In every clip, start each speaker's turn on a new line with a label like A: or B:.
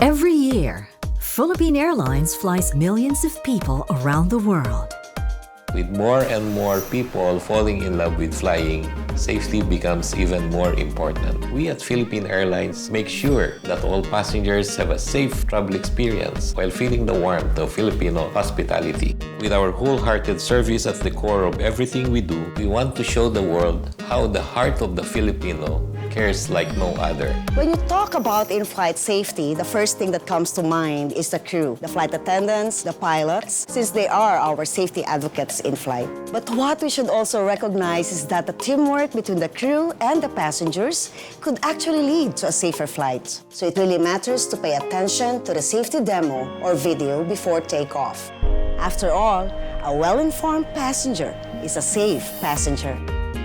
A: Every year, Philippine Airlines flies millions of people around the world.
B: With more and more people falling in love with flying, safety becomes even more important. We at Philippine Airlines make sure that all passengers have a safe travel experience while feeling the warmth of Filipino hospitality. With our wholehearted service at the core of everything we do, we want to show the world how the heart of the Filipino cares like no other.
C: When you talk about in-flight safety, the first thing that comes to mind is the crew, the flight attendants, the pilots, since they are our safety advocates in flight. But what we should also recognize is that the teamwork between the crew and the passengers could actually lead to a safer flight. So it really matters to pay attention to the safety demo or video before takeoff. After all, a well-informed passenger is a safe passenger.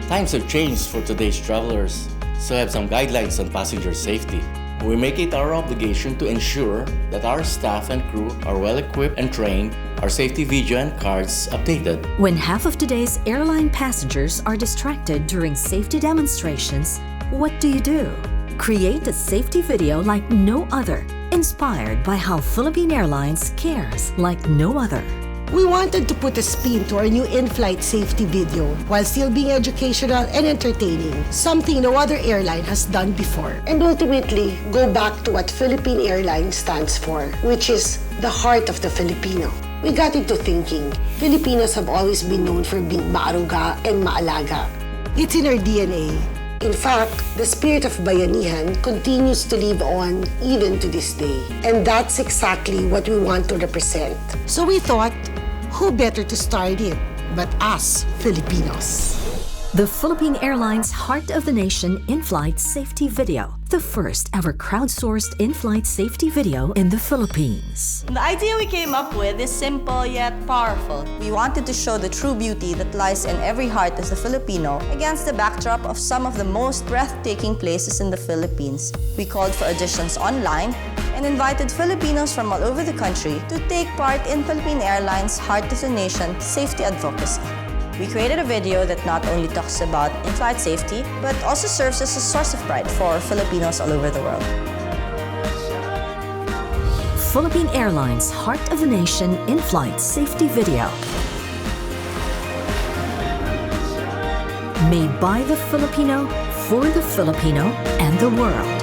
D: Times have changed for today's travelers, so have some guidelines on passenger safety. We make it our obligation to ensure that our staff and crew are well equipped and trained, our safety video and cards updated.
A: When half of today's airline passengers are distracted during safety demonstrations, what do? Create a safety video like no other, inspired by how Philippine Airlines cares like no other.
E: We wanted to put a spin to our new in-flight safety video while still being educational and entertaining, something no other airline has done before. And ultimately, go back to what Philippine Airlines stands for, which is the heart of the Filipino. We got into thinking, Filipinos have always been known for being maaruga and maalaga. It's in our DNA. In fact, the spirit of bayanihan continues to live on even to this day. And that's exactly what we want to represent. So we thought, who better to start it but us, Filipinos?
A: The Philippine Airlines Heart of the Nation In-Flight Safety Video, the first ever crowdsourced in-flight safety video in the Philippines.
F: The idea we came up with is simple yet powerful. We wanted to show the true beauty that lies in every heart of the Filipino against the backdrop of some of the most breathtaking places in the Philippines. We called for auditions online and invited Filipinos from all over the country to take part in Philippine Airlines Heart of the Nation Safety Advocacy. We created a video that not only talks about in-flight safety, but also serves as a source of pride for Filipinos all over the world.
A: Philippine Airlines Heart of the Nation In-Flight Safety Video. Made by the Filipino, for the Filipino, and the world.